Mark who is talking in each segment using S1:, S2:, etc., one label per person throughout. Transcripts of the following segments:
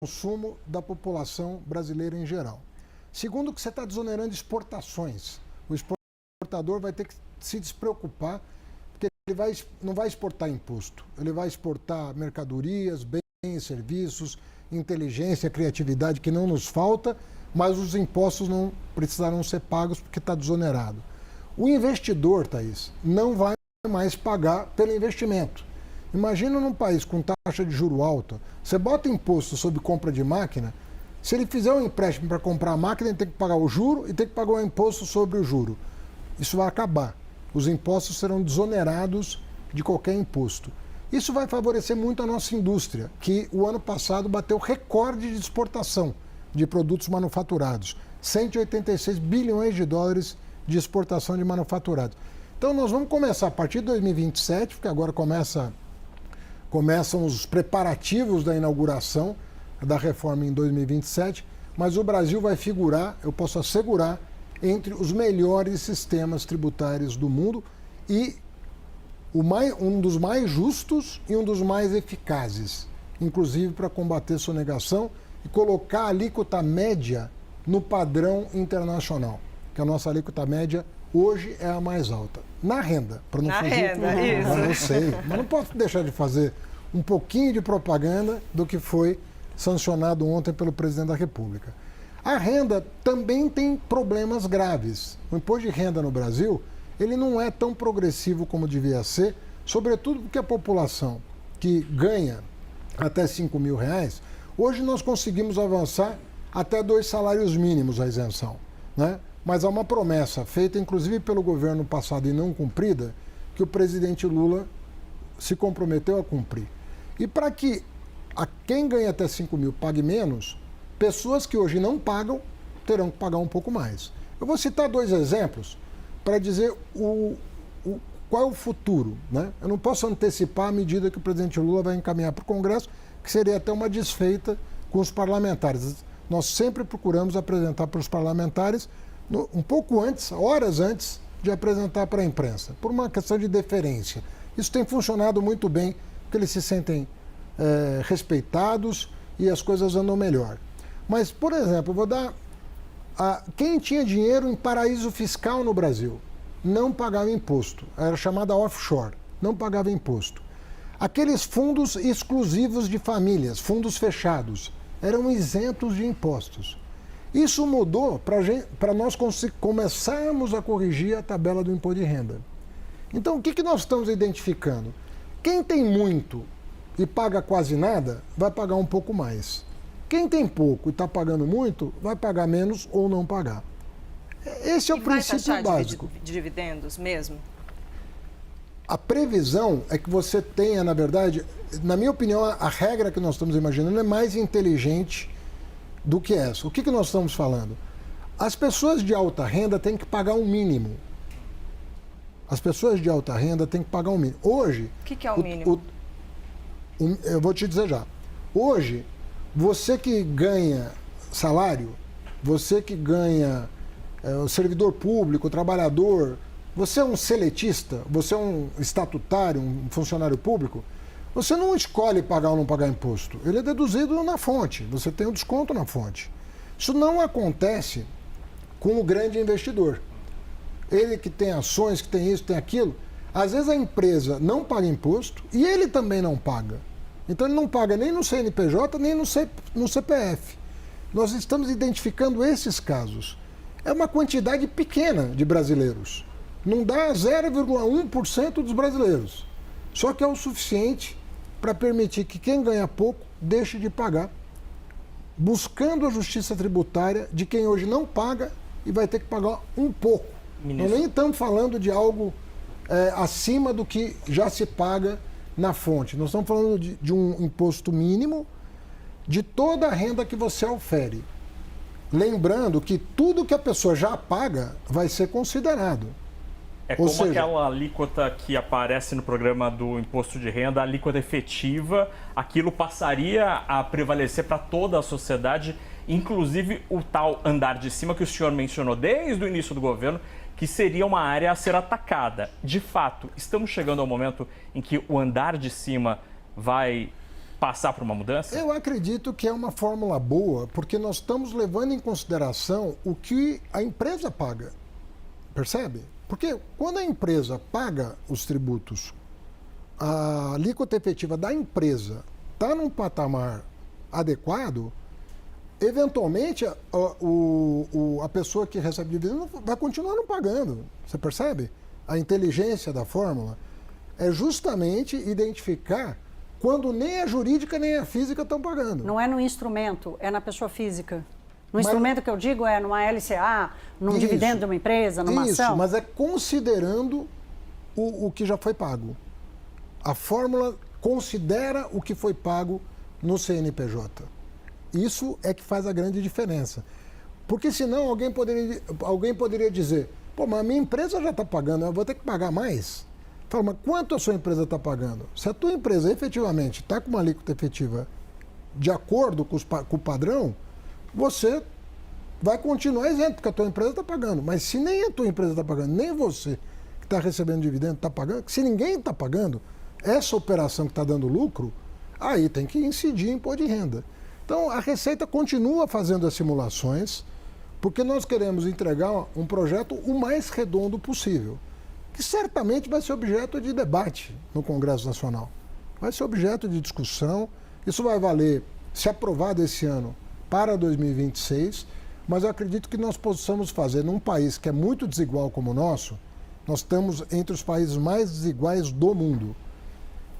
S1: consumo da população brasileira em geral. Segundo, que você está desonerando exportações. O exportador vai ter que se despreocupar, porque ele não vai exportar imposto. Ele vai exportar mercadorias, bens, serviços, inteligência, criatividade, que não nos falta, mas os impostos não precisarão ser pagos porque está desonerado. O investidor, Thaís, não vai mais pagar pelo investimento. Imagina num país com taxa de juro alta, você bota imposto sobre compra de máquina, se ele fizer um empréstimo para comprar a máquina, ele tem que pagar o juro e tem que pagar o imposto sobre o juro. Isso vai acabar. Os impostos serão desonerados de qualquer imposto. Isso vai favorecer muito a nossa indústria, que o ano passado bateu recorde de exportação de produtos manufaturados. 186 bilhões de dólares de exportação de manufaturados. Então nós vamos começar a partir de 2027, porque agora começam os preparativos da inauguração da reforma em 2027, mas o Brasil vai figurar, eu posso assegurar, entre os melhores sistemas tributários do mundo e um dos mais justos e um dos mais eficazes, inclusive para combater sonegação e colocar a alíquota média no padrão internacional, que a nossa alíquota média hoje é a mais alta. Na renda, para não fugir.
S2: Na renda, isso.
S1: Eu sei, mas não posso deixar de fazer um pouquinho de propaganda do que foi sancionado ontem pelo presidente da República. A renda também tem problemas graves. O imposto de renda no Brasil, ele não é tão progressivo como devia ser, sobretudo porque a população que ganha até R$5.000, hoje nós conseguimos avançar até 2 salários mínimos a isenção, né? Mas há uma promessa feita, inclusive pelo governo passado e não cumprida, que o presidente Lula se comprometeu a cumprir. E para que quem ganha até 5.000 pague menos, pessoas que hoje não pagam terão que pagar um pouco mais. Eu vou citar 2 exemplos para dizer qual é o futuro, né? Eu não posso antecipar a medida que o presidente Lula vai encaminhar para o Congresso, que seria até uma desfeita com os parlamentares. Nós sempre procuramos apresentar para os parlamentares um pouco antes, horas antes de apresentar para a imprensa, por uma questão de deferência. Isso tem funcionado muito bem, porque eles se sentem respeitados e as coisas andam melhor. Mas, por exemplo, eu vou dar... quem tinha dinheiro em paraíso fiscal no Brasil não pagava imposto, era chamada offshore, não pagava imposto. Aqueles fundos exclusivos de famílias, fundos fechados, eram isentos de impostos. Isso mudou para nós começarmos a corrigir a tabela do imposto de renda. Então, o que nós estamos identificando? Quem tem muito e paga quase nada, vai pagar um pouco mais. Quem tem pouco e está pagando muito, vai pagar menos ou não pagar. Esse é o princípio básico.
S2: De dividendos mesmo?
S1: A previsão é que você tenha, na verdade, na minha opinião, a regra que nós estamos imaginando é mais inteligente do que essa. O que nós estamos falando? As pessoas de alta renda têm que pagar um mínimo. As pessoas de alta renda têm que pagar um mínimo. Hoje...
S2: O que é o mínimo?
S1: Eu vou te dizer já. Hoje, você que ganha salário, você que ganha o servidor público, o trabalhador, você é um seletista, você é um estatutário, um funcionário público, você não escolhe pagar ou não pagar imposto. Ele é deduzido na fonte, você tem um desconto na fonte. Isso não acontece com o grande investidor. Ele que tem ações, que tem isso, tem aquilo, às vezes a empresa não paga imposto e ele também não paga. Então ele não paga nem no CNPJ, nem no CPF. Nós estamos identificando esses casos. É uma quantidade pequena de brasileiros. Não dá 0,1% dos brasileiros. Só que é o suficiente para permitir que quem ganha pouco deixe de pagar, buscando a justiça tributária de quem hoje não paga e vai ter que pagar um pouco. Nós nem estamos falando de algo acima do que já se paga na fonte. Nós estamos falando de um imposto mínimo de toda a renda que você ofere. Lembrando que tudo que a pessoa já paga vai ser considerado.
S3: É como aquela alíquota que aparece no programa do imposto de renda, a alíquota efetiva, aquilo passaria a prevalecer para toda a sociedade, inclusive o tal andar de cima que o senhor mencionou desde o início do governo, que seria uma área a ser atacada. De fato, estamos chegando ao momento em que o andar de cima vai passar por uma mudança?
S1: Eu acredito que é uma fórmula boa, porque nós estamos levando em consideração o que a empresa paga. Percebe? Porque quando a empresa paga os tributos, a alíquota efetiva da empresa está num patamar adequado, eventualmente a pessoa que recebe dividendo vai continuar não pagando. Você percebe? A inteligência da fórmula é justamente identificar quando nem a jurídica nem a física estão pagando.
S4: Não é no instrumento, é na pessoa física. No instrumento que eu digo é numa LCA, num dividendo de uma empresa, numa ação?
S1: Isso, mas é considerando o que já foi pago. A fórmula considera o que foi pago no CNPJ. Isso é que faz a grande diferença. Porque senão alguém poderia dizer, pô, mas a minha empresa já está pagando, eu vou ter que pagar mais? Fala, mas quanto a sua empresa está pagando? Se a tua empresa efetivamente está com uma alíquota efetiva de acordo com o padrão, você vai continuar isento, porque a tua empresa está pagando. Mas se nem a tua empresa está pagando, nem você que está recebendo dividendo está pagando, se ninguém está pagando, essa operação que está dando lucro, aí tem que incidir em imposto de renda. Então, a Receita continua fazendo as simulações, porque nós queremos entregar um projeto o mais redondo possível, que certamente vai ser objeto de debate no Congresso Nacional. Vai ser objeto de discussão. Isso vai valer, se aprovado esse ano, para 2026, mas eu acredito que nós possamos fazer, num país que é muito desigual como o nosso, nós estamos entre os países mais desiguais do mundo.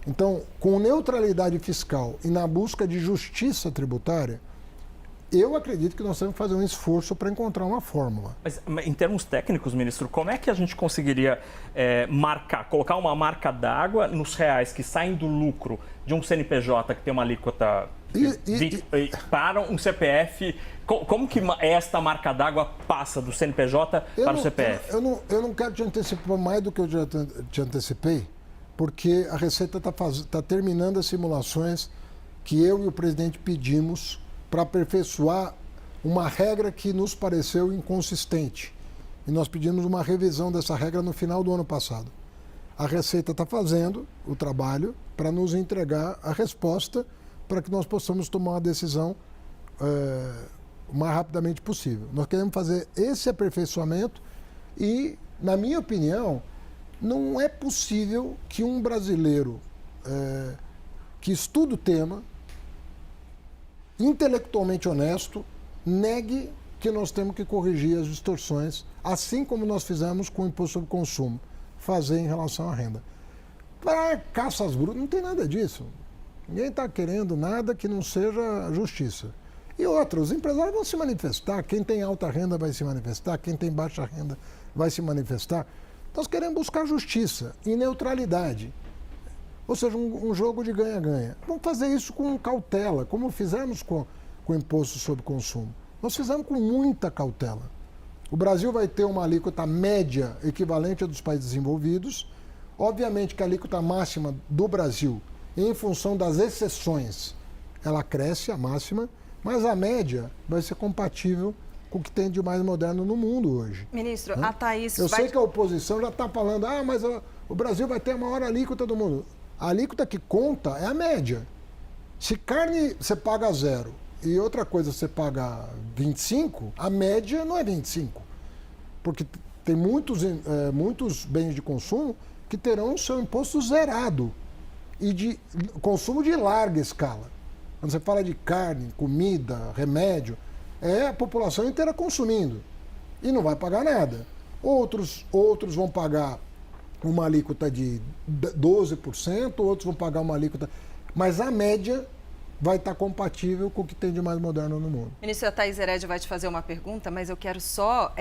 S1: Então, com neutralidade fiscal e na busca de justiça tributária, eu acredito que nós temos que fazer um esforço para encontrar uma fórmula.
S3: Mas em termos técnicos, ministro, como é que a gente conseguiria colocar uma marca d'água nos reais que saem do lucro de um CNPJ que tem uma alíquota para um CPF? Como que esta marca d'água passa do CNPJ para o CPF?
S1: Eu não quero te antecipar mais do que eu já te antecipei, porque a Receita está terminando as simulações que eu e o presidente pedimos para aperfeiçoar uma regra que nos pareceu inconsistente. E nós pedimos uma revisão dessa regra no final do ano passado. A Receita está fazendo o trabalho para nos entregar a resposta para que nós possamos tomar uma decisão o mais rapidamente possível. Nós queremos fazer esse aperfeiçoamento e, na minha opinião, não é possível que um brasileiro que estuda o tema, intelectualmente honesto, negue que nós temos que corrigir as distorções, assim como nós fizemos com o imposto sobre consumo, fazer em relação à renda. Para caça às bruxas, não tem nada disso. Ninguém está querendo nada que não seja justiça. E outra, os empresários vão se manifestar, quem tem alta renda vai se manifestar, quem tem baixa renda vai se manifestar. Nós queremos buscar justiça e neutralidade. Ou seja, um jogo de ganha-ganha. Vamos fazer isso com cautela, como fizemos com o imposto sobre consumo. Nós fizemos com muita cautela. O Brasil vai ter uma alíquota média equivalente à dos países desenvolvidos. Obviamente que a alíquota máxima do Brasil, em função das exceções, ela cresce, a máxima, mas a média vai ser compatível com o que tem de mais moderno no mundo hoje.
S2: Ministro, a Thaís...
S1: Eu sei que a oposição já está falando, mas o Brasil vai ter a maior alíquota do mundo. A alíquota que conta é a média. Se carne você paga 0 e outra coisa você paga 25, a média não é 25. Porque tem muitos bens de consumo que terão o seu imposto zerado. E de consumo de larga escala. Quando você fala de carne, comida, remédio, é a população inteira consumindo. E não vai pagar nada. Outros vão pagar uma alíquota de 12%, outros vão pagar uma alíquota... Mas a média vai estar compatível com o que tem de mais moderno no mundo.
S2: Ministro, a Thaís Herédia vai te fazer uma pergunta, mas eu quero só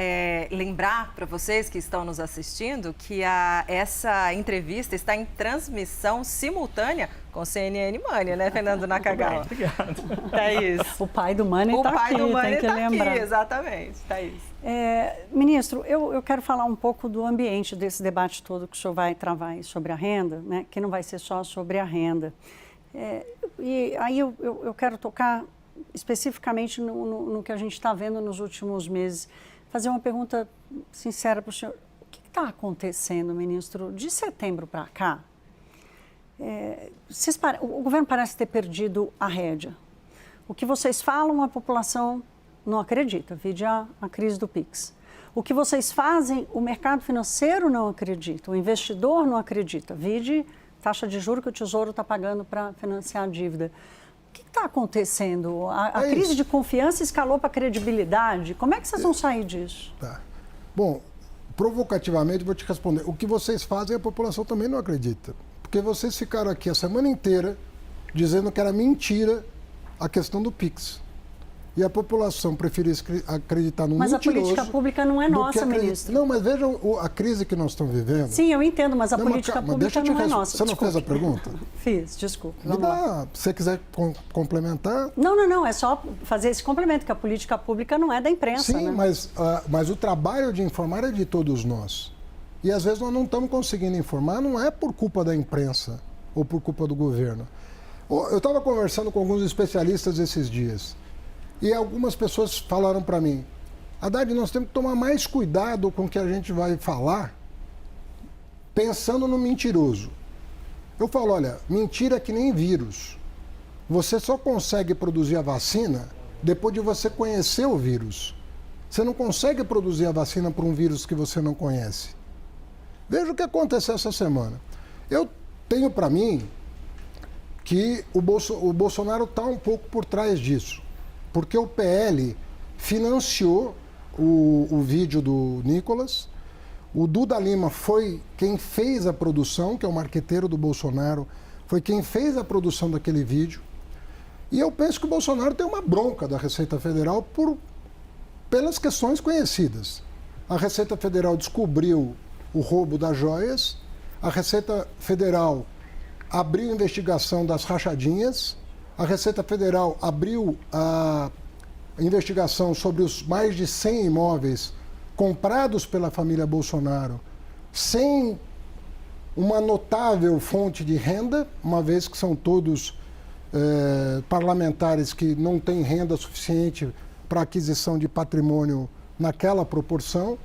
S2: lembrar para vocês que estão nos assistindo que essa entrevista está em transmissão simultânea com CNN Mania, né, Fernando Nakagawa?
S3: Obrigado.
S2: Thaís.
S4: O pai do Mani está aqui,
S2: O pai do Mani
S4: tem que
S2: está
S4: lembrar.
S2: aqui, exatamente, Thaís.
S4: Ministro, eu quero falar um pouco do ambiente desse debate todo que o senhor vai travar aí sobre a renda, né, que não vai ser só sobre a renda. E aí eu quero tocar especificamente no que a gente está vendo nos últimos meses. Fazer uma pergunta sincera para o senhor. O que está acontecendo, ministro, de setembro para cá? O governo parece ter perdido a rédea. O que vocês falam, a população não acredita, vide a crise do PIX. O que vocês fazem, o mercado financeiro não acredita, o investidor não acredita, vide taxa de juros que o Tesouro está pagando para financiar a dívida. O que está acontecendo? A crise de confiança escalou para a credibilidade. Como é que vocês vão sair disso?
S1: Tá. Bom, provocativamente vou te responder. O que vocês fazem, a população também não acredita. Porque vocês ficaram aqui a semana inteira dizendo que era mentira a questão do PIX. E a população preferiu acreditar no mentiroso.
S4: Mas a política pública não é nossa, ministro.
S1: Não, mas veja a crise que nós estamos vivendo.
S4: Sim, eu entendo, mas a política pública não é nossa.
S1: Você não fez a pergunta?
S4: Fiz, desculpa.
S1: Se você quiser complementar...
S4: Não, é só fazer esse complemento, que a política pública não é da imprensa.
S1: Sim,
S4: né?
S1: mas o trabalho de informar é de todos nós. E às vezes nós não estamos conseguindo informar, não é por culpa da imprensa ou por culpa do governo. Eu estava conversando com alguns especialistas esses dias. E algumas pessoas falaram para mim, Haddad, nós temos que tomar mais cuidado com o que a gente vai falar, pensando no mentiroso. Eu falo, olha, mentira é que nem vírus. Você só consegue produzir a vacina depois de você conhecer o vírus. Você não consegue produzir a vacina para um vírus que você não conhece. Veja o que aconteceu essa semana. Eu tenho para mim que o Bolsonaro está um pouco por trás disso. Porque o PL financiou o vídeo do Nicolas, o Duda Lima foi quem fez a produção, que é o marqueteiro do Bolsonaro, foi quem fez a produção daquele vídeo. E eu penso que o Bolsonaro tem uma bronca da Receita Federal pelas questões conhecidas. A Receita Federal descobriu o roubo das joias, a Receita Federal abriu investigação das rachadinhas, a Receita Federal abriu a investigação sobre os mais de 100 imóveis comprados pela família Bolsonaro sem uma notável fonte de renda, uma vez que são todos parlamentares que não têm renda suficiente para aquisição de patrimônio naquela proporção.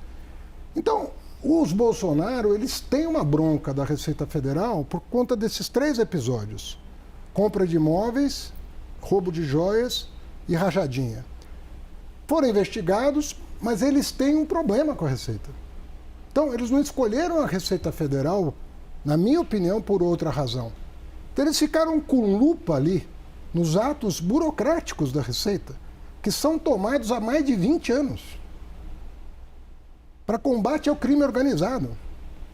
S1: Então, os Bolsonaro, eles têm uma bronca da Receita Federal por conta desses 3 episódios. Compra de imóveis, roubo de joias e rachadinha. Foram investigados, mas eles têm um problema com a Receita. Então, eles não escolheram a Receita Federal, na minha opinião, por outra razão. Então, eles ficaram com lupa ali nos atos burocráticos da Receita, que são tomados há mais de 20 anos. Para combate ao crime organizado,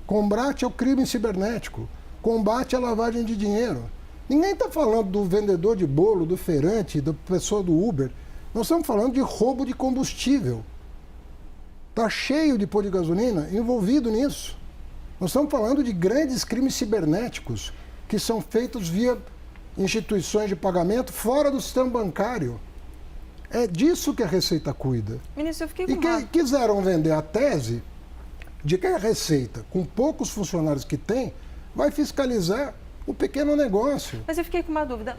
S1: combate ao crime cibernético, combate à lavagem de dinheiro. Ninguém está falando do vendedor de bolo, do feirante, da pessoa do Uber. Nós estamos falando de roubo de combustível. Está cheio de posto de gasolina envolvido nisso. Nós estamos falando de grandes crimes cibernéticos que são feitos via instituições de pagamento fora do sistema bancário. É disso que a Receita cuida.
S2: Ministro, eu fiquei
S1: E quiseram vender a tese de que a Receita, com poucos funcionários que tem, vai fiscalizar o pequeno negócio.
S2: Mas eu fiquei com uma dúvida.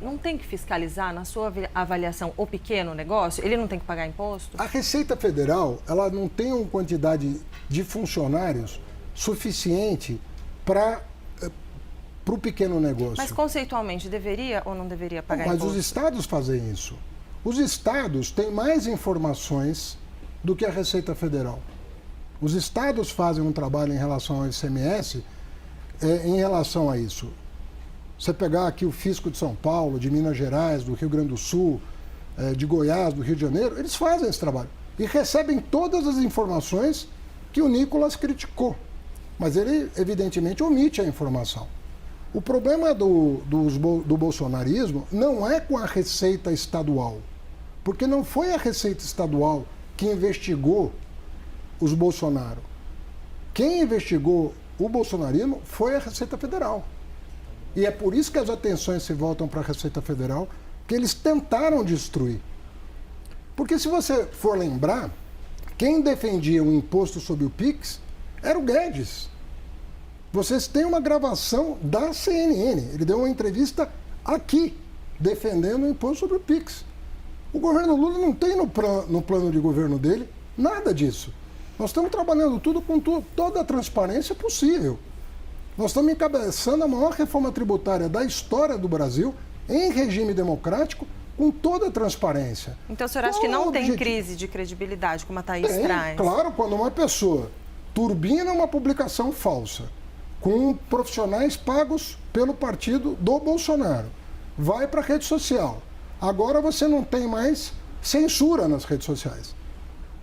S2: Não tem que fiscalizar, na sua avaliação, o pequeno negócio? Ele não tem que pagar imposto?
S1: A Receita Federal, ela não tem uma quantidade de funcionários suficiente para o pequeno negócio.
S2: Mas conceitualmente, deveria ou não deveria pagar
S1: Mas
S2: imposto?
S1: os estados fazem isso. Os estados têm mais informações do que a Receita Federal. Os estados fazem um trabalho em relação ao ICMS em relação a isso. Você pegar aqui o fisco de São Paulo, de Minas Gerais, do Rio Grande do Sul, de Goiás, do Rio de Janeiro, eles fazem esse trabalho. E recebem todas as informações que o Nicolas criticou. Mas ele, evidentemente, omite a informação. O problema do bolsonarismo não é com a Receita Estadual. Porque não foi a Receita Estadual que investigou os Bolsonaro. Quem investigou o bolsonarismo foi a Receita Federal. E é por isso que as atenções se voltam para a Receita Federal, que eles tentaram destruir. Porque se você for lembrar, quem defendia o imposto sobre o PIX era o Guedes. Vocês têm uma gravação da CNN. Ele deu uma entrevista aqui, defendendo o imposto sobre o PIX. O governo Lula não tem no plano de governo dele nada disso. Nós estamos trabalhando tudo com toda a transparência possível. Nós estamos encabeçando a maior reforma tributária da história do Brasil, em regime democrático, com toda a transparência.
S2: Então o senhor acha que não tem crise de credibilidade, como a Thaís traz?
S1: Claro, quando uma pessoa turbina uma publicação falsa, com profissionais pagos pelo partido do Bolsonaro, vai para a rede social. Agora você não tem mais censura nas redes sociais.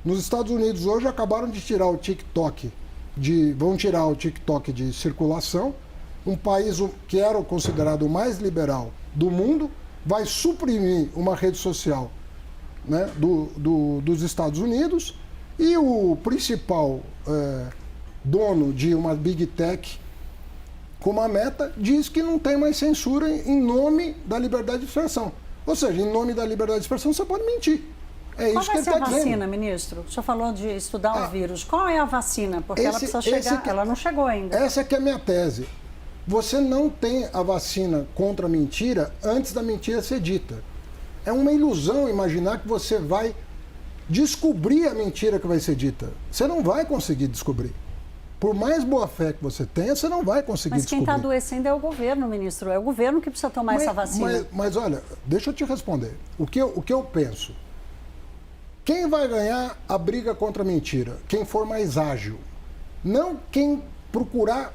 S1: Nos Estados Unidos hoje acabaram de tirar o TikTok, vão tirar o TikTok de circulação, um país que era considerado o mais liberal do mundo, vai suprimir uma rede social, né, dos Estados Unidos, e o principal dono de uma Big Tech, como a Meta, diz que não tem mais censura em nome da liberdade de expressão. Ou seja, em nome da liberdade de expressão você pode mentir. É isso que ele está dizendo. Qual vai ser a
S4: vacina, ministro? O senhor falou de estudar o vírus. Qual é a vacina? Porque ela precisa chegar, ela não chegou ainda.
S1: Essa que é a minha tese. Você não tem a vacina contra a mentira antes da mentira ser dita. É uma ilusão imaginar que você vai descobrir a mentira que vai ser dita. Você não vai conseguir descobrir. Por mais boa fé que você tenha, você não vai conseguir descobrir.
S4: Mas quem está adoecendo é o governo, ministro. É o governo que precisa tomar essa vacina.
S1: Mas olha, deixa eu te responder. O que eu penso? Quem vai ganhar a briga contra a mentira? Quem for mais ágil. Não quem procurar.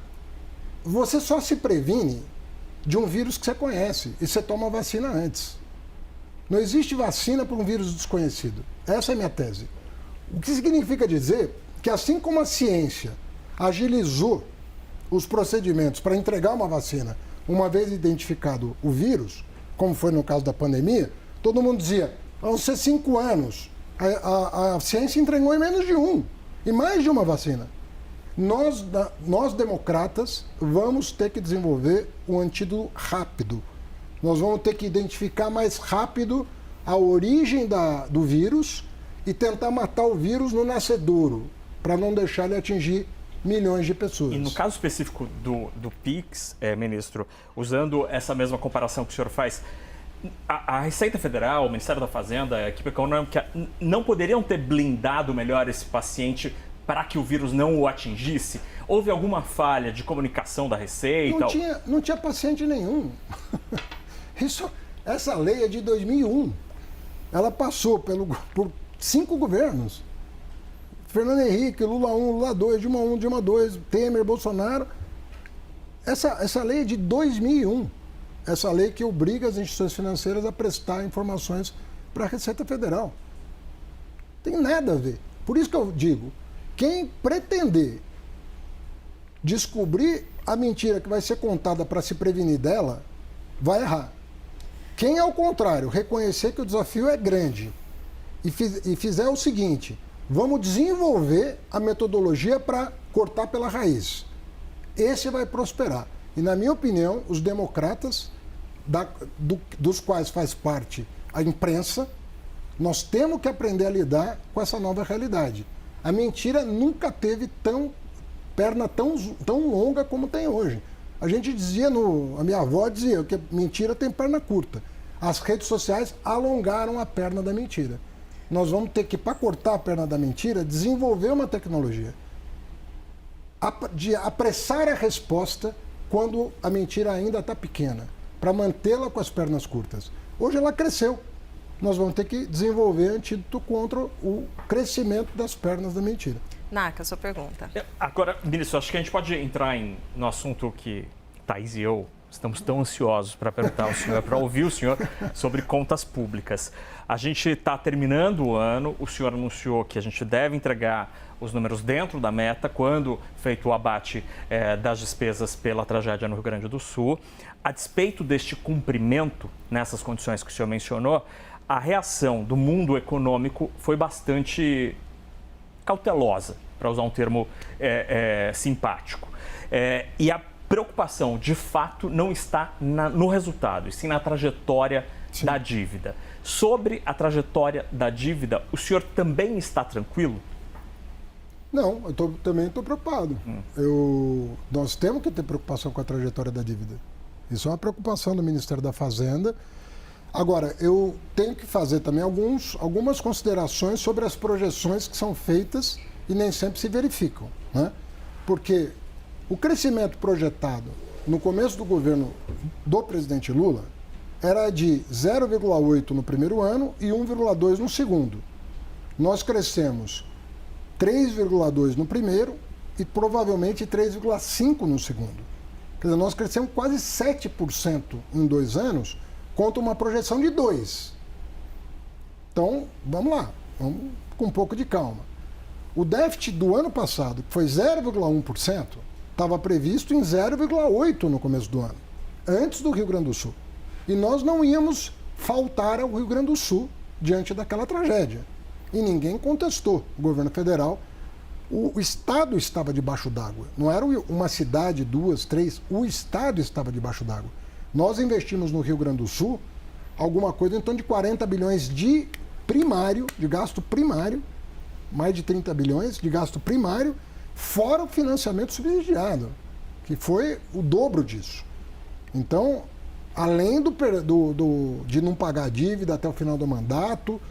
S1: Você só se previne de um vírus que você conhece e você toma a vacina antes. Não existe vacina para um vírus desconhecido. Essa é a minha tese. O que significa dizer que, assim como a ciência agilizou os procedimentos para entregar uma vacina, uma vez identificado o vírus, como foi no caso da pandemia, todo mundo dizia, vão ser 5 anos. A ciência entregou em menos de 1, e mais de uma vacina. Nós democratas, vamos ter que desenvolver um antídoto rápido. Nós vamos ter que identificar mais rápido a origem do vírus e tentar matar o vírus no nascedouro, para não deixar ele atingir milhões de pessoas.
S3: E no caso específico do PIX, ministro, usando essa mesma comparação que o senhor faz, a Receita Federal, o Ministério da Fazenda, a equipe econômica, não poderiam ter blindado melhor esse paciente para que o vírus não o atingisse? Houve alguma falha de comunicação da Receita?
S1: Não tinha paciente nenhum. Essa lei é de 2001. Ela passou por 5 governos. Fernando Henrique, Lula 1, Lula 2, Dilma 1, Dilma 2, Temer, Bolsonaro. Essa lei é de 2001. Essa lei que obriga as instituições financeiras a prestar informações para a Receita Federal. Tem nada a ver. Por isso que eu digo, quem pretender descobrir a mentira que vai ser contada para se prevenir dela, vai errar. Quem, ao contrário, reconhecer que o desafio é grande e fizer o seguinte, vamos desenvolver a metodologia para cortar pela raiz. Esse vai prosperar. E, na minha opinião, os democratas, dos quais faz parte a imprensa, nós temos que aprender a lidar com essa nova realidade. A mentira nunca teve perna tão longa como tem hoje. A gente dizia, a minha avó dizia que mentira tem perna curta. As redes sociais alongaram a perna da mentira. Nós vamos ter que, para cortar a perna da mentira, desenvolver uma tecnologia de apressar a resposta quando a mentira ainda está pequena, para mantê-la com as pernas curtas. Hoje ela cresceu. Nós vamos ter que desenvolver antídoto contra o crescimento das pernas da mentira.
S2: Naka, sua pergunta.
S3: Agora, ministro, acho que a gente pode entrar no assunto que Thaís e eu estamos tão ansiosos para perguntar ao senhor, para ouvir o senhor sobre contas públicas. A gente está terminando o ano, o senhor anunciou que a gente deve entregar os números dentro da meta quando feito o abate das despesas pela tragédia no Rio Grande do Sul. A despeito deste cumprimento, nessas condições que o senhor mencionou, a reação do mundo econômico foi bastante cautelosa, para usar um termo simpático. E a preocupação, de fato, não está no resultado, e sim na trajetória da dívida. Sobre a trajetória da dívida, o senhor também está tranquilo?
S1: Não, também estou preocupado. Nós temos que ter preocupação com a trajetória da dívida. Isso é uma preocupação do Ministério da Fazenda. Agora, eu tenho que fazer também algumas considerações sobre as projeções que são feitas e nem sempre se verificam, né? Porque O crescimento projetado no começo do governo do presidente Lula era de 0,8 no primeiro ano e 1,2 no segundo. Nós crescemos 3,2 no primeiro e provavelmente 3,5 no segundo. Quer dizer, nós crescemos quase 7% em 2 anos, contra uma projeção de 2%. Então, vamos lá, vamos com um pouco de calma. O déficit do ano passado, que foi 0,1%, estava previsto em 0,8% no começo do ano, antes do Rio Grande do Sul. E nós não íamos faltar ao Rio Grande do Sul diante daquela tragédia. E ninguém contestou o governo federal. O Estado estava debaixo d'água. Não era uma cidade, 2, 3, o Estado estava debaixo d'água. Nós investimos no Rio Grande do Sul alguma coisa em torno de 40 bilhões de primário, de gasto primário, mais de 30 bilhões de gasto primário, fora o financiamento subsidiado, que foi o dobro disso. Então, além de não pagar a dívida até o final do mandato,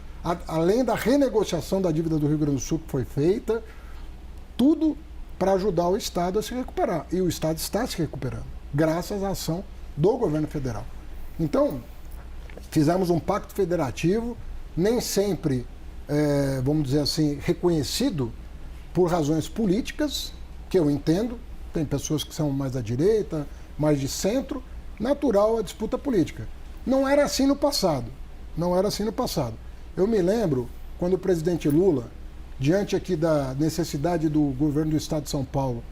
S1: além da renegociação da dívida do Rio Grande do Sul que foi feita, tudo para ajudar o Estado a se recuperar. E o Estado está se recuperando, graças à ação do governo federal. Então, fizemos um pacto federativo, nem sempre, vamos dizer assim, reconhecido por razões políticas, que eu entendo. Tem pessoas que são mais à direita, mais de centro, natural a disputa política. Não era assim no passado. Não era assim no passado. Eu me lembro quando o presidente Lula, diante aqui da necessidade do governo do Estado de São Paulo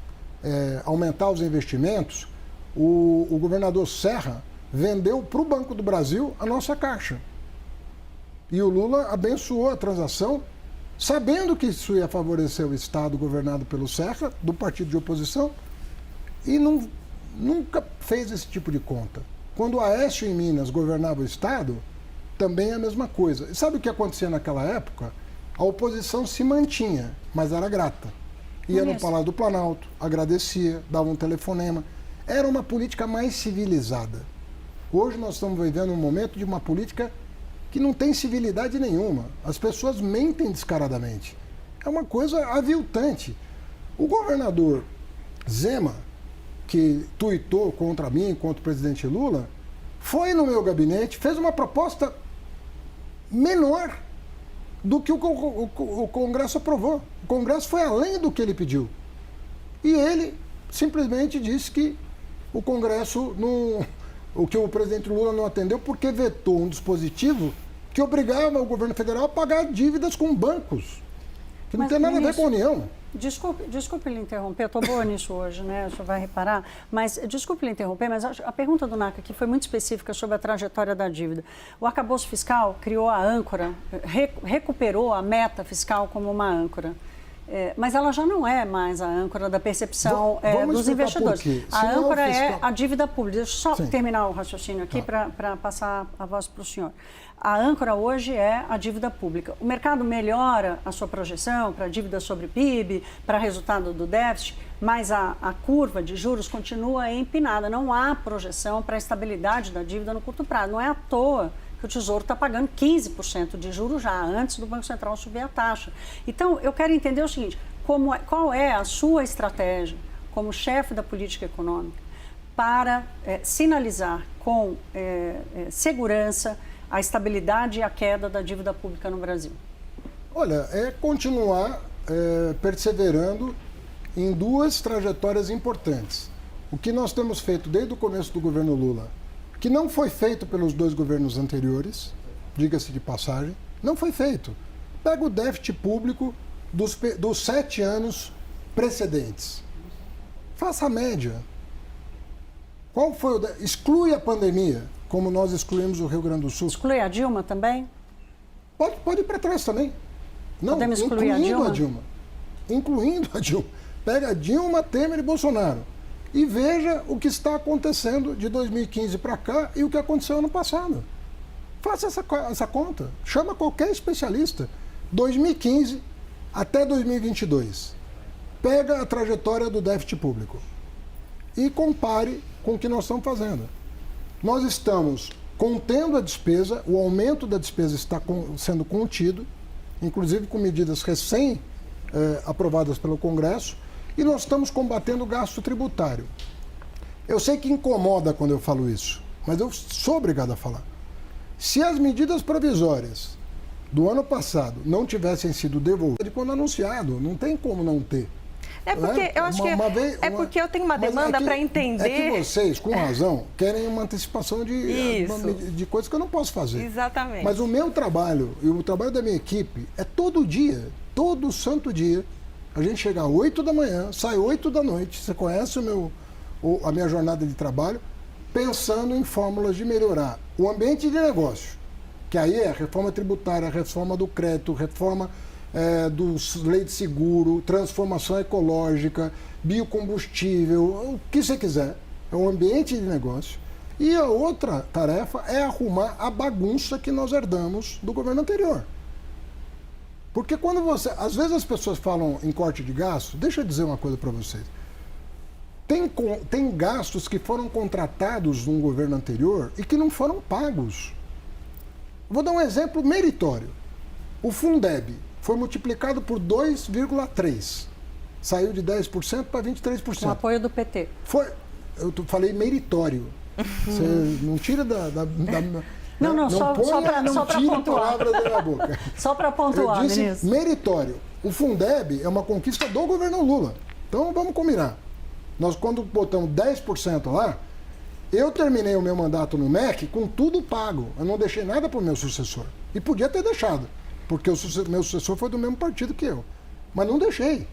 S1: aumentar os investimentos, o governador Serra vendeu para o Banco do Brasil a nossa Caixa. E o Lula abençoou a transação, sabendo que isso ia favorecer o Estado governado pelo Serra, do partido de oposição, e nunca fez esse tipo de conta. Quando o Aécio em Minas governava o Estado, também é a mesma coisa. E sabe o que acontecia naquela época? A oposição se mantinha, mas era grata. Ia no Palácio do Planalto, agradecia, dava um telefonema. Era uma política mais civilizada. Hoje nós estamos vivendo um momento de uma política que não tem civilidade nenhuma. As pessoas mentem descaradamente. É uma coisa aviltante. O governador Zema, que tuitou contra mim, contra o presidente Lula, foi no meu gabinete, fez uma proposta menor do que o Congresso aprovou. O Congresso foi além do que ele pediu. E ele simplesmente disse que o Congresso, o que o presidente Lula não atendeu, porque vetou um dispositivo que obrigava o governo federal a pagar dívidas com bancos, que não tem nada a ver com a União.
S4: Desculpe lhe interromper, eu estou boa nisso hoje, né? O senhor vai reparar, mas desculpe lhe interromper, mas a pergunta do NACA aqui foi muito específica sobre a trajetória da dívida. O arcabouço fiscal criou a âncora, recuperou a meta fiscal como uma âncora. Mas ela já não é mais a âncora da percepção dos investidores. A âncora é a dívida pública. Deixa eu só terminar o raciocínio aqui para passar a voz para o senhor. A âncora hoje é a dívida pública. O mercado melhora a sua projeção para a dívida sobre PIB, para resultado do déficit, mas a curva de juros continua empinada. Não há projeção para a estabilidade da dívida no curto prazo. Não é à toa que o Tesouro está pagando 15% de juros já, antes do Banco Central subir a taxa. Então, eu quero entender o seguinte, qual é a sua estratégia como chefe da política econômica para sinalizar com segurança a estabilidade e a queda da dívida pública no Brasil?
S1: Olha, é continuar perseverando em duas trajetórias importantes. O que nós temos feito desde o começo do governo Lula, que não foi feito pelos dois governos anteriores, diga-se de passagem, não foi feito. Pega o déficit público dos 7 anos precedentes. Faça a média. Qual foi exclui a pandemia, como nós excluímos o Rio Grande do Sul.
S4: Exclui a Dilma também?
S1: Pode ir para trás também. Não,
S4: podemos excluir
S1: incluindo a Dilma. Incluindo a Dilma. Pega Dilma, Temer e Bolsonaro. E veja o que está acontecendo de 2015 para cá e o que aconteceu ano passado. Faça essa conta. Chama qualquer especialista. 2015 até 2022. Pega a trajetória do déficit público e compare com o que nós estamos fazendo. Nós estamos contendo a despesa, o aumento da despesa está sendo contido, inclusive com medidas recém-aprovadas pelo Congresso, E nós estamos combatendo o gasto tributário. Eu sei que incomoda quando eu falo isso, mas eu sou obrigado a falar. Se as medidas provisórias do ano passado não tivessem sido devolvidas quando anunciado, não tem como não ter.
S2: É porque eu acho porque eu tenho uma demanda para entender.
S1: É que vocês, com razão, querem uma antecipação de coisas que eu não posso fazer.
S2: Exatamente.
S1: Mas o meu trabalho e o trabalho da minha equipe é todo dia, todo santo dia, a gente chega às 8 da manhã, sai 8 da noite, você conhece a minha jornada de trabalho, pensando em fórmulas de melhorar o ambiente de negócio, que aí é a reforma tributária, a reforma do crédito, reforma lei de seguro, transformação ecológica, biocombustível, o que você quiser. É um ambiente de negócio. E a outra tarefa é arrumar a bagunça que nós herdamos do governo anterior. Porque quando às vezes as pessoas falam em corte de gasto, deixa eu dizer uma coisa para vocês. Tem gastos que foram contratados no governo anterior e que não foram pagos. Vou dar um exemplo meritório. O Fundeb foi multiplicado por 2,3. Saiu de 10% para 23%.
S4: Com apoio do PT.
S1: Eu falei meritório. Você não tira
S4: só para pontuar.
S1: Palavras da minha boca.
S4: Só para pontuar,
S1: eu disse
S4: ministro.
S1: meritório. O Fundeb é uma conquista do governo Lula. Então vamos combinar. Nós, quando botamos 10% lá, eu terminei o meu mandato no MEC com tudo pago. Eu não deixei nada para o meu sucessor. E podia ter deixado, porque meu sucessor foi do mesmo partido que eu. Mas não deixei.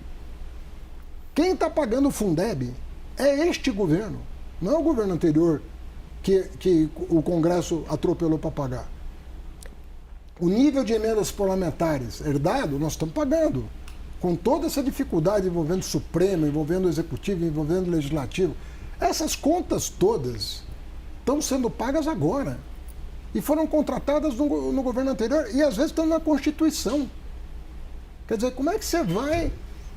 S1: Quem está pagando o Fundeb é este governo, não é o governo anterior que o Congresso atropelou para pagar. O nível de emendas parlamentares herdado, nós estamos pagando. Com toda essa dificuldade envolvendo o Supremo, envolvendo o Executivo, envolvendo o Legislativo. Essas contas todas estão sendo pagas agora. E foram contratadas no governo anterior e às vezes estão na Constituição. Quer dizer, como é que você vai?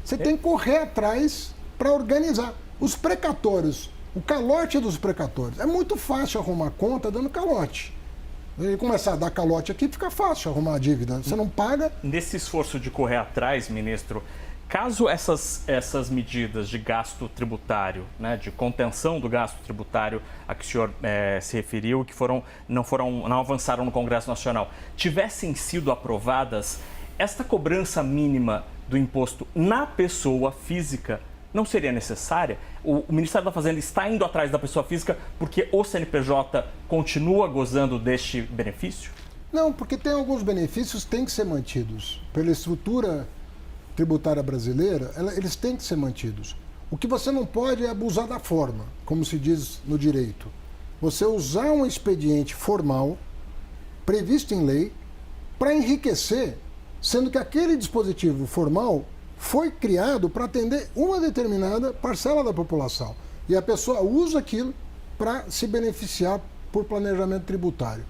S1: Você tem que correr atrás para organizar. Os precatórios, o calote dos precatórios. É muito fácil arrumar conta dando calote. E começar a dar calote aqui, fica fácil arrumar a dívida. Você não paga.
S3: Nesse esforço de correr atrás, ministro, caso essas medidas de gasto tributário, né, de contenção do gasto tributário a que o senhor se referiu, que não avançaram no Congresso Nacional, tivessem sido aprovadas, esta cobrança mínima do imposto na pessoa física não seria necessária? O Ministério da Fazenda está indo atrás da pessoa física porque o CNPJ continua gozando deste benefício?
S1: Não, porque tem alguns benefícios que têm que ser mantidos. Pela estrutura tributária brasileira, eles têm que ser mantidos. O que você não pode é abusar da forma, como se diz no direito. Você usar um expediente formal, previsto em lei, para enriquecer, sendo que aquele dispositivo formal foi criado para atender uma determinada parcela da população. E a pessoa usa aquilo para se beneficiar por planejamento tributário.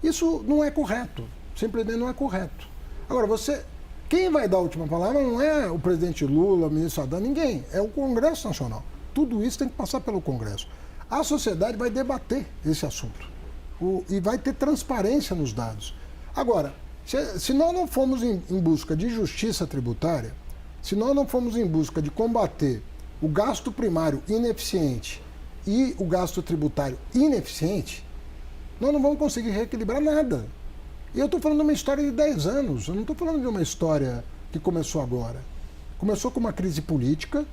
S1: Isso não é correto. Simplesmente não é correto. Agora, quem vai dar a última palavra não é o presidente Lula, o ministro Haddad, ninguém. É o Congresso Nacional. Tudo isso tem que passar pelo Congresso. A sociedade vai debater esse assunto. E vai ter transparência nos dados. Agora, se nós não formos em busca de justiça tributária, se nós não formos em busca de combater o gasto primário ineficiente e o gasto tributário ineficiente, nós não vamos conseguir reequilibrar nada. E eu estou falando de uma história de 10 anos, eu não estou falando de uma história que começou agora. Começou com uma crise política,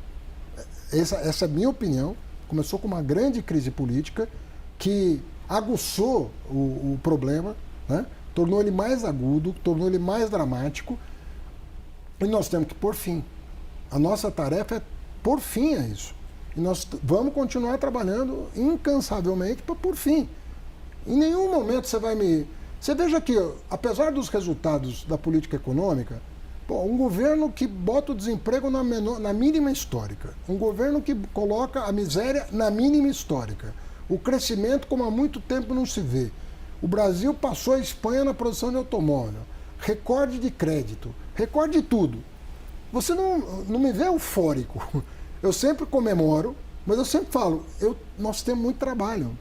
S1: essa é a minha opinião, começou com uma grande crise política que aguçou o problema, né? Tornou ele mais agudo, tornou ele mais dramático. E nós temos que pôr fim. A nossa tarefa é pôr fim a isso. E nós vamos continuar trabalhando incansavelmente para pôr fim. Em nenhum momento você vai me... Você veja que, apesar dos resultados da política econômica, um governo que bota o desemprego na mínima histórica, um governo que coloca a miséria na mínima histórica, o crescimento como há muito tempo não se vê. O Brasil passou a Espanha na produção de automóvel, recorde de crédito, recorde de tudo. Você não me vê eufórico. Eu sempre comemoro, mas eu sempre falo, nós temos muito trabalho.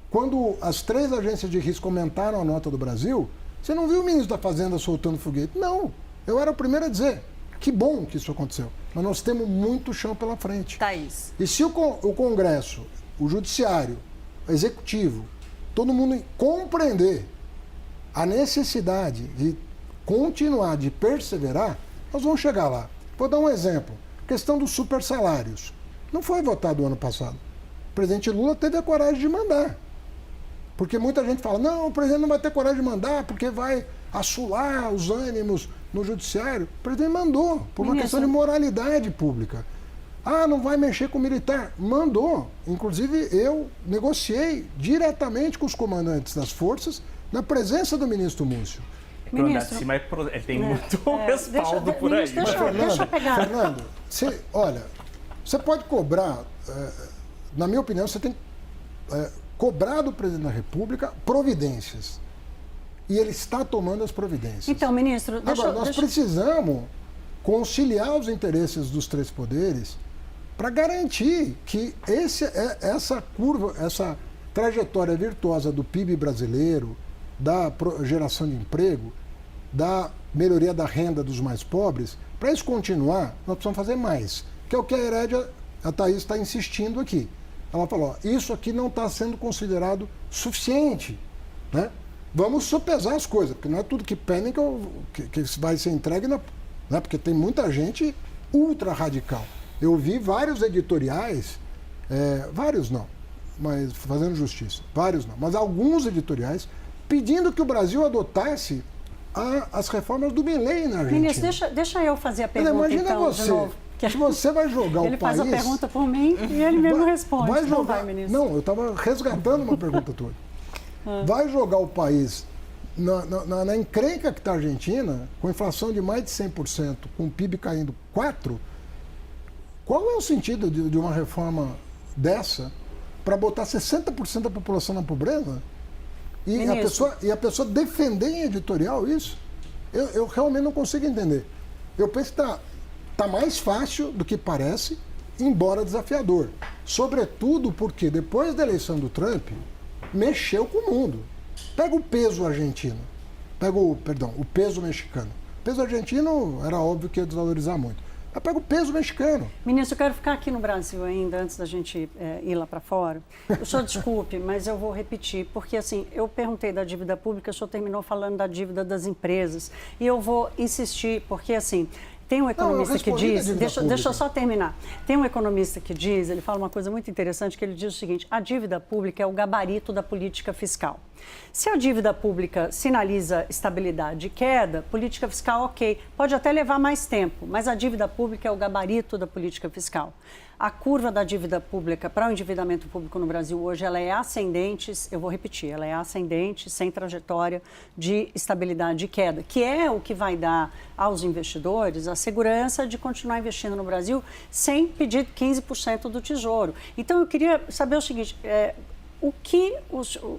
S1: Quando as 3 agências de risco aumentaram a nota do Brasil, você não viu o ministro da Fazenda soltando foguete. Não, eu era o primeiro a dizer, que bom que isso aconteceu. mas nós temos muito chão pela frente.
S2: Thaís.
S1: E se o Congresso, o Judiciário, o Executivo, todo mundo compreender a necessidade de continuar, de perseverar, nós vamos chegar lá. Vou dar um exemplo. Questão dos super salários. Não foi votado o ano passado. O presidente Lula teve a coragem de mandar. Porque muita gente fala, não, o presidente não vai ter coragem de mandar porque vai assolar os ânimos no judiciário. O presidente mandou, por uma questão de moralidade pública. Ah, não vai mexer com o militar. Mandou. Inclusive, eu negociei diretamente com os comandantes das forças, na presença do ministro Múcio.
S3: Ministro, cima ele tem muito respaldo por aí.
S1: Mas, Fernando, você pode cobrar, na minha opinião, você tem que cobrar do presidente da República providências. E ele está tomando as providências.
S4: Então, ministro,
S1: nós precisamos conciliar os interesses dos três poderes para garantir que essa curva, essa trajetória virtuosa do PIB brasileiro, da geração de emprego, da melhoria da renda dos mais pobres, para isso continuar, nós precisamos fazer mais. Que é o que a Herédia, a Thaís, está insistindo aqui. Ela falou, isso aqui não está sendo considerado suficiente, né? Vamos sopesar as coisas, porque não é tudo que pedem que vai ser entregue, né? Porque tem muita gente ultra radical. Eu vi vários editoriais, vários não, mas fazendo justiça, vários não, mas alguns editoriais pedindo que o Brasil adotasse as reformas do Milei na Argentina.
S4: Ministro, deixa eu fazer a pergunta,
S1: imagina
S4: então,
S1: você,
S4: de novo.
S1: Se você vai jogar o país...
S4: Ele faz a pergunta por mim e ele mesmo responde.
S1: Vai jogar, não, eu estava resgatando uma pergunta tua. Vai jogar o país na encrenca que está a Argentina, com inflação de mais de 100%, com o PIB caindo 4%, qual é o sentido de uma reforma dessa para botar 60% da população na pobreza? E a pessoa defender em editorial isso? Eu realmente não consigo entender. Eu penso que está mais fácil do que parece, embora desafiador. Sobretudo porque depois da eleição do Trump, mexeu com o mundo. Pega o peso argentino, o peso mexicano. O peso argentino era óbvio que ia desvalorizar muito. Mas pega o peso mexicano.
S4: Ministro, eu quero ficar aqui no Brasil ainda, antes da gente ir lá para fora. O senhor desculpe, mas eu vou repetir, porque assim, eu perguntei da dívida pública, o senhor terminou falando da dívida das empresas. E eu vou insistir, porque assim, tem um economista que diz, deixa eu só terminar. Tem um economista que diz, ele fala uma coisa muito interessante, que ele diz o seguinte, a dívida pública é o gabarito da política fiscal. Se a dívida pública sinaliza estabilidade e queda, política fiscal, ok, pode até levar mais tempo, mas a dívida pública é o gabarito da política fiscal. A curva da dívida pública para o endividamento público no Brasil hoje, ela é ascendente, eu vou repetir, ela é ascendente, sem trajetória de estabilidade e queda, que é o que vai dar aos investidores a segurança de continuar investindo no Brasil sem pedir 15% do Tesouro. Então, eu queria saber o seguinte, o que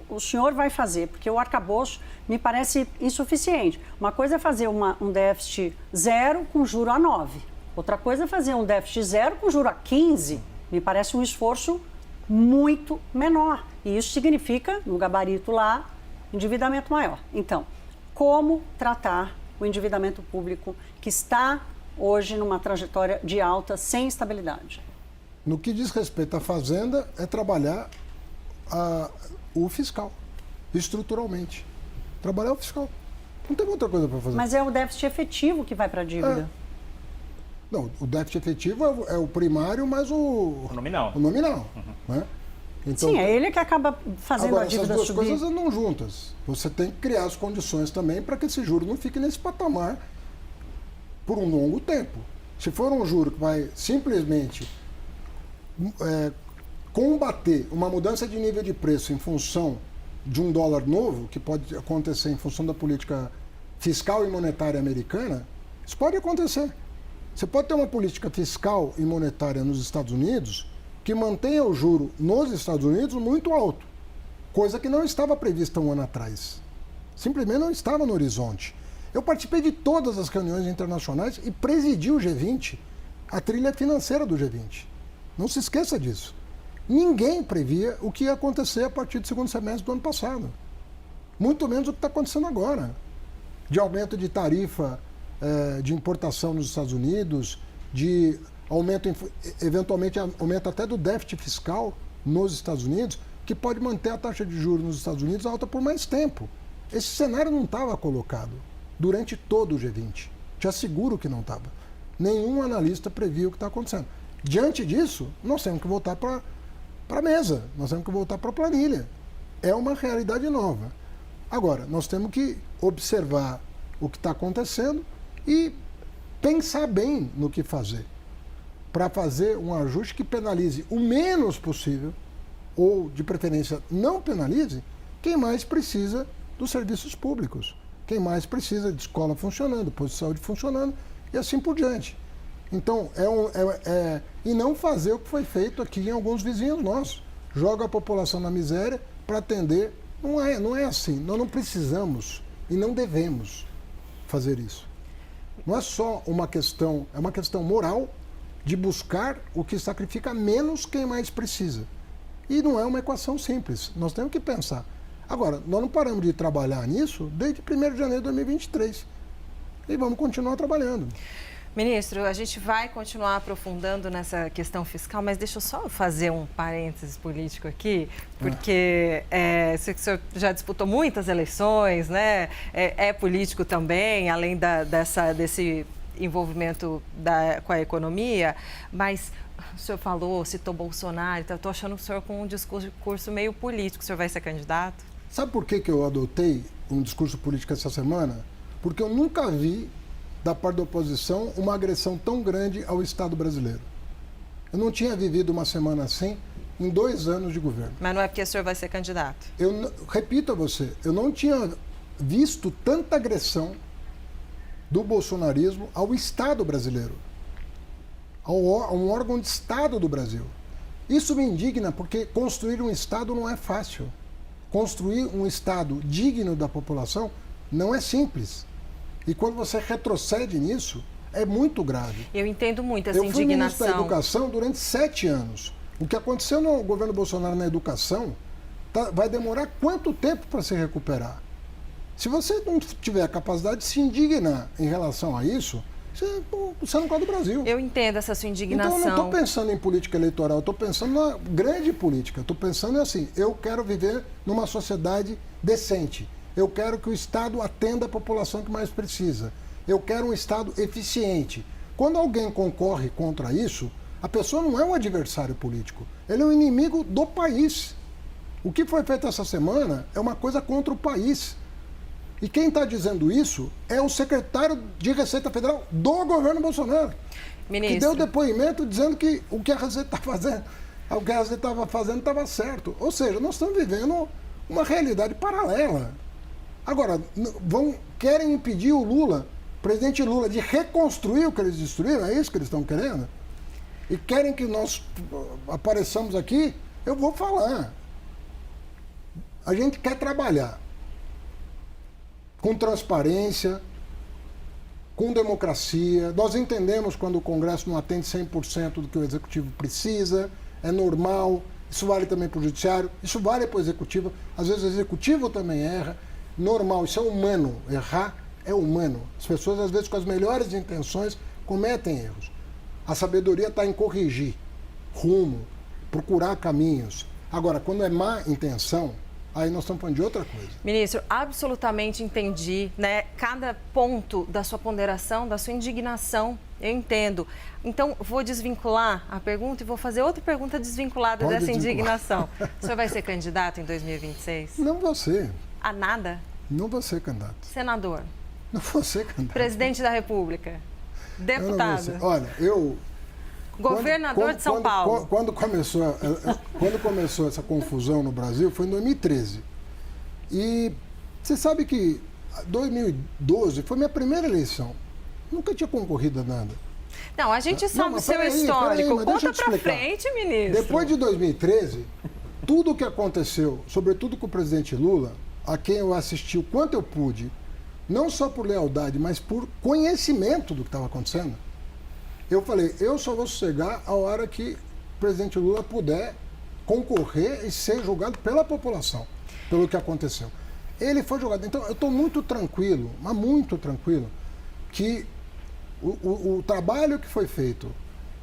S4: o senhor vai fazer? Porque o arcabouço me parece insuficiente. Uma coisa é fazer um déficit zero com juro a 9%. Outra coisa é fazer um déficit zero com juro a 15%. Me parece um esforço muito menor. E isso significa, no gabarito lá, endividamento maior. Então, como tratar o endividamento público que está hoje numa trajetória de alta sem estabilidade?
S1: No que diz respeito à Fazenda, é trabalhar o fiscal, estruturalmente. Trabalhar o fiscal. Não tem outra coisa para fazer.
S4: Mas é o déficit efetivo que vai para a dívida.
S1: Não, o déficit efetivo é o primário, mas o
S3: nominal.
S1: O nominal. Né? Então,
S4: sim, é ele que acaba fazendo a dívida subir.
S1: Essas duas coisas andam juntas. Você tem que criar as condições também para que esse juro não fique nesse patamar por um longo tempo. Se for um juro que vai simplesmente combater uma mudança de nível de preço em função de um dólar novo, que pode acontecer em função da política fiscal e monetária americana, isso pode acontecer. Você pode ter uma política fiscal e monetária nos Estados Unidos que mantenha o juro nos Estados Unidos muito alto, coisa que não estava prevista um ano atrás. Simplesmente não estava no horizonte. Eu participei de todas as reuniões internacionais e presidi o G20, a trilha financeira do G20. Não se esqueça disso. Ninguém previa o que ia acontecer a partir do segundo semestre do ano passado. Muito menos o que está acontecendo agora. De aumento de tarifa de importação nos Estados Unidos, de aumento, eventualmente aumento até do déficit fiscal nos Estados Unidos, que pode manter a taxa de juros nos Estados Unidos alta por mais tempo. Esse cenário não estava colocado durante todo o G20. Te asseguro que não estava. Nenhum analista previu o que está acontecendo. Diante disso, nós temos que voltar para a mesa, nós temos que voltar para a planilha. É uma realidade nova. Agora, nós temos que observar o que está acontecendo e pensar bem no que fazer, para fazer um ajuste que penalize o menos possível, ou, de preferência, não penalize quem mais precisa dos serviços públicos, quem mais precisa de escola funcionando, posto de saúde funcionando e assim por diante. Então, e não fazer o que foi feito aqui em alguns vizinhos nossos. Joga a população na miséria para atender. Não é assim. Nós não precisamos e não devemos fazer isso. Não é só uma questão, é uma questão moral de buscar o que sacrifica menos quem mais precisa. E não é uma equação simples. Nós temos que pensar. Agora, nós não paramos de trabalhar nisso desde 1º de janeiro de 2023. E vamos continuar trabalhando.
S2: Ministro, a gente vai continuar aprofundando nessa questão fiscal, mas deixa eu só fazer um parênteses político aqui, porque sei que o senhor já disputou muitas eleições, né? É político também, além desse envolvimento com a economia, mas o senhor citou Bolsonaro, então eu estou achando o senhor com um discurso meio político. O senhor vai ser candidato?
S1: Sabe por que eu adotei um discurso político essa semana? Porque eu nunca vi, da parte da oposição, uma agressão tão grande ao Estado brasileiro. Eu não tinha vivido uma semana assim em 2 anos de governo.
S2: Mas não é porque o senhor vai ser candidato?
S1: Repito a você, eu não tinha visto tanta agressão do bolsonarismo ao Estado brasileiro, a um órgão de Estado do Brasil. Isso me indigna porque construir um Estado não é fácil. Construir um Estado digno da população não é simples. E quando você retrocede nisso, é muito grave.
S2: Eu entendo muito essa
S1: indignação. Eu fui ministro da Educação durante 7 anos. O que aconteceu no governo Bolsonaro na educação vai demorar quanto tempo para se recuperar? Se você não tiver a capacidade de se indignar em relação a isso, você não quer do Brasil.
S2: Eu entendo essa sua indignação.
S1: Então eu não estou pensando em política eleitoral, eu estou pensando na grande política. Estou pensando assim, eu quero viver numa sociedade decente. Eu quero que o Estado atenda a população que mais precisa. Eu quero um Estado eficiente. Quando alguém concorre contra isso, a pessoa não é um adversário político. Ele é um inimigo do país. O que foi feito essa semana é uma coisa contra o país. E quem está dizendo isso é o secretário de Receita Federal do governo Bolsonaro.
S2: Ministro.
S1: Que deu depoimento dizendo que o que a Receita estava fazendo estava certo. Ou seja, nós estamos vivendo uma realidade paralela. Agora, querem impedir o Lula, o presidente Lula, de reconstruir o que eles destruíram? É isso que eles estão querendo? E querem que nós apareçamos aqui? Eu vou falar. A gente quer trabalhar com transparência, com democracia. Nós entendemos quando o Congresso não atende 100% do que o Executivo precisa, é normal. Isso vale também para o Judiciário, isso vale para o Executivo. Às vezes o Executivo também erra. Normal, isso é humano. Errar é humano. As pessoas, às vezes, com as melhores intenções, cometem erros. A sabedoria está em corrigir rumo, procurar caminhos. Agora, quando é má intenção, aí nós estamos falando de outra coisa.
S2: Ministro, absolutamente entendi, né? Cada ponto da sua ponderação, da sua indignação, eu entendo. Então, vou desvincular a pergunta e vou fazer outra pergunta desvinculada dessa indignação. O senhor vai ser candidato em 2026?
S1: Não vou ser.
S2: A nada?
S1: Não vou ser candidato.
S2: Senador?
S1: Não vou ser candidato.
S2: Presidente da República? Deputado?
S1: Olha,
S2: Governador de São Paulo?
S1: Quando começou essa confusão no Brasil, foi em 2013. E você sabe que 2012 foi minha primeira eleição. Nunca tinha concorrido a nada.
S2: Não, a gente sabe o seu histórico. Conta pra frente, ministro.
S1: Depois de 2013, tudo o que aconteceu, sobretudo com o presidente Lula, a quem eu assisti o quanto eu pude, não só por lealdade, mas por conhecimento do que estava acontecendo, eu falei, eu só vou sossegar a hora que o presidente Lula puder concorrer e ser julgado pela população, pelo que aconteceu. Ele foi julgado. Então, eu estou muito tranquilo, mas muito tranquilo, que O trabalho que foi feito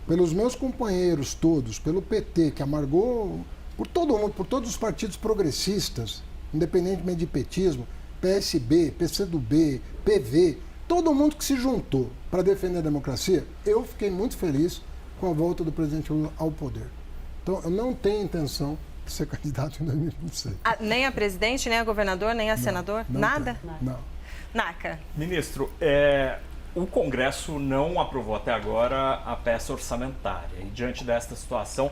S1: pelos meus companheiros todos, pelo PT, que amargou por todo mundo, por todos os partidos progressistas, independentemente de petismo, PSB, PCdoB, PV, todo mundo que se juntou para defender a democracia, eu fiquei muito feliz com a volta do presidente Lula ao poder. Então, eu não tenho intenção de ser candidato em 2026.
S2: Nem a presidente, nem a governador, nem a senador? Nada?
S1: Não.
S2: Naca.
S3: Ministro, o Congresso não aprovou até agora a peça orçamentária. E diante desta situação,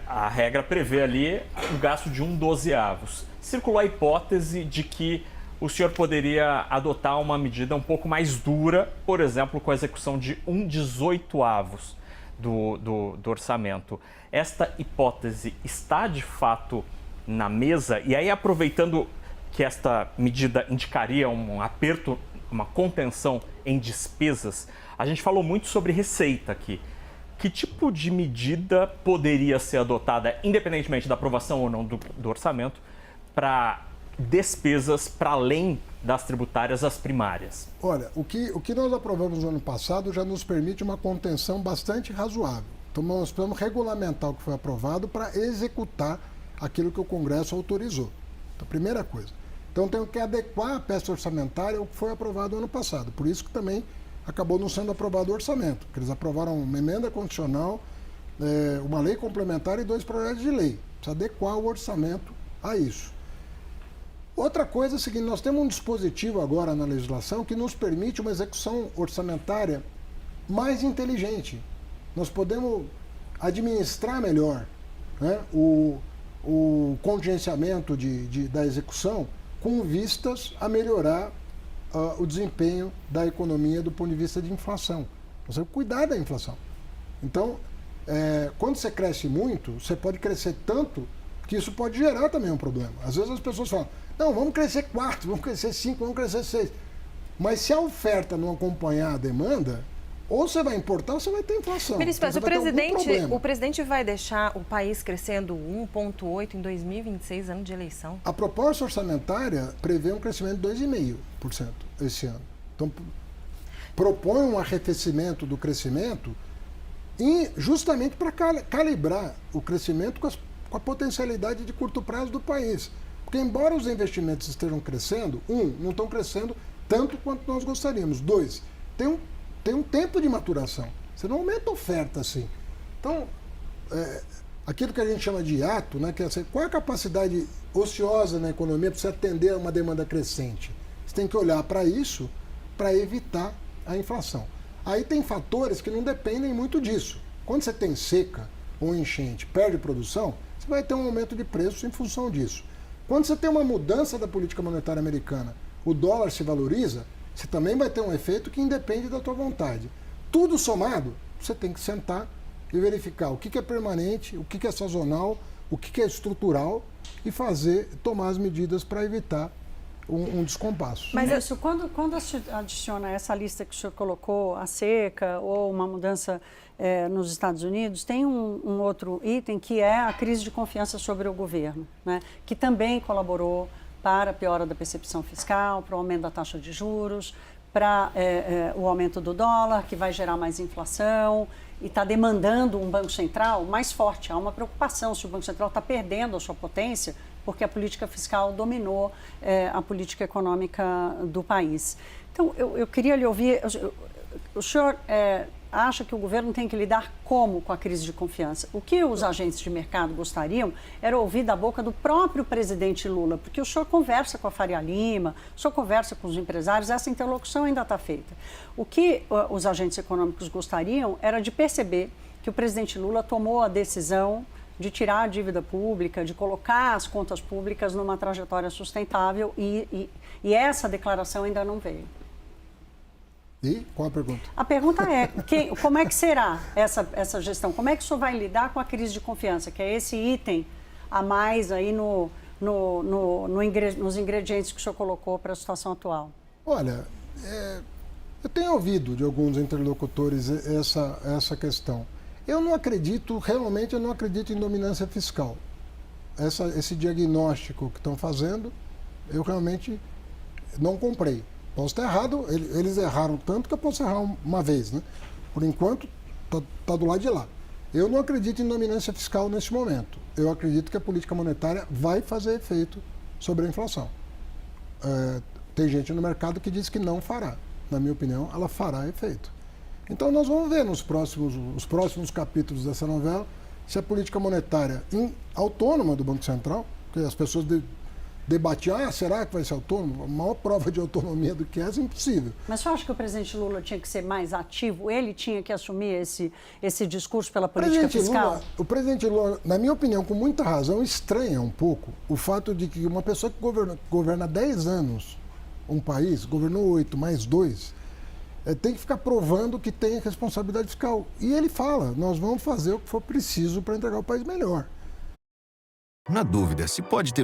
S3: a regra prevê ali um gasto de 1/12. Circulou a hipótese de que o senhor poderia adotar uma medida um pouco mais dura, por exemplo, com a execução de 1/18 do orçamento. Esta hipótese está de fato na mesa? E aí, aproveitando que esta medida indicaria um aperto, uma contenção em despesas, a gente falou muito sobre receita aqui. Que tipo de medida poderia ser adotada, independentemente da aprovação ou não do orçamento, para despesas para além das tributárias, as primárias?
S1: Olha, o que nós aprovamos no ano passado já nos permite uma contenção bastante razoável. Então, nós precisamos regulamentar o que foi aprovado para executar aquilo que o Congresso autorizou. Então, primeira coisa. Então, tenho que adequar a peça orçamentária ao que foi aprovado no ano passado. Por isso que também acabou não sendo aprovado o orçamento, porque eles aprovaram uma emenda constitucional, uma lei complementar e 2 projetos de lei. Precisa adequar o orçamento a isso. Outra coisa é a seguinte, nós temos um dispositivo agora na legislação que nos permite uma execução orçamentária mais inteligente. Nós podemos administrar melhor, né, o contingenciamento da execução com vistas a melhorar o desempenho da economia do ponto de vista de inflação. Nós temos que cuidar da inflação. Então, quando você cresce muito, você pode crescer tanto que isso pode gerar também um problema. Às vezes as pessoas falam, não, vamos crescer 4, vamos crescer 5, vamos crescer 6. Mas se a oferta não acompanhar a demanda, ou você vai importar ou você vai ter inflação.
S2: Ministro,
S1: então,
S2: o presidente vai deixar o país crescendo 1,8% em 2026, ano de eleição?
S1: A proposta orçamentária prevê um crescimento de 2,5% esse ano. Então, propõe um arrefecimento do crescimento justamente para calibrar o crescimento com a potencialidade de curto prazo do país. Porque, embora os investimentos estejam crescendo, não estão crescendo tanto quanto nós gostaríamos. 2, tem um tempo de maturação. Você não aumenta a oferta assim. Então, aquilo que a gente chama de hiato, né, que é assim, qual é a capacidade ociosa na economia para você atender a uma demanda crescente? Você tem que olhar para isso para evitar a inflação. Aí tem fatores que não dependem muito disso. Quando você tem seca ou enchente, perde produção, você vai ter um aumento de preços em função disso. Quando você tem uma mudança da política monetária americana, o dólar se valoriza, você também vai ter um efeito que independe da tua vontade. Tudo somado, você tem que sentar e verificar o que é permanente, o que é sazonal, o que é estrutural e tomar as medidas para evitar um descompasso.
S4: Mas isso, quando se adiciona essa lista que o senhor colocou, a seca ou uma mudança nos Estados Unidos, tem um outro item que é a crise de confiança sobre o governo, né, que também colaborou para a piora da percepção fiscal, para o aumento da taxa de juros, para o aumento do dólar, que vai gerar mais inflação e está demandando um Banco Central mais forte. Há uma preocupação se o Banco Central está perdendo a sua potência, porque a política fiscal dominou a política econômica do país. Então, eu queria lhe ouvir, o senhor acha que o governo tem que lidar como com a crise de confiança? O que os agentes de mercado gostariam era ouvir da boca do próprio presidente Lula, porque o senhor conversa com a Faria Lima, o senhor conversa com os empresários, essa interlocução ainda está feita. O que os agentes econômicos gostariam era de perceber que o presidente Lula tomou a decisão de tirar a dívida pública, de colocar as contas públicas numa trajetória sustentável e essa declaração ainda não veio.
S1: E qual a pergunta?
S4: A pergunta é, como é que será essa gestão? Como é que o senhor vai lidar com a crise de confiança, que é esse item a mais aí nos ingredientes que o senhor colocou para a situação atual?
S1: Olha, eu tenho ouvido de alguns interlocutores essa questão. Eu não acredito em dominância fiscal. Esse diagnóstico que estão fazendo, eu realmente não comprei. Posso estar errado, eles erraram tanto que eu posso errar uma vez, né? Por enquanto, tá do lado de lá. Eu não acredito em dominância fiscal neste momento. Eu acredito que a política monetária vai fazer efeito sobre a inflação. Tem gente no mercado que diz que não fará. Na minha opinião, ela fará efeito. Então nós vamos ver nos próximos capítulos dessa novela se a política monetária autônoma do Banco Central, porque as pessoas debatiam, será que vai ser autônomo? A maior prova de autonomia do que essa é impossível.
S4: Mas você acha que o presidente Lula tinha que ser mais ativo? Ele tinha que assumir esse discurso pela política fiscal?
S1: O presidente Lula, na minha opinião, com muita razão, estranha um pouco o fato de que uma pessoa que governa 10 anos um país, governou 8 mais 2, tem que ficar provando que tem responsabilidade fiscal. E ele fala, nós vamos fazer o que for preciso para entregar o país melhor.
S5: Na dúvida se pode ter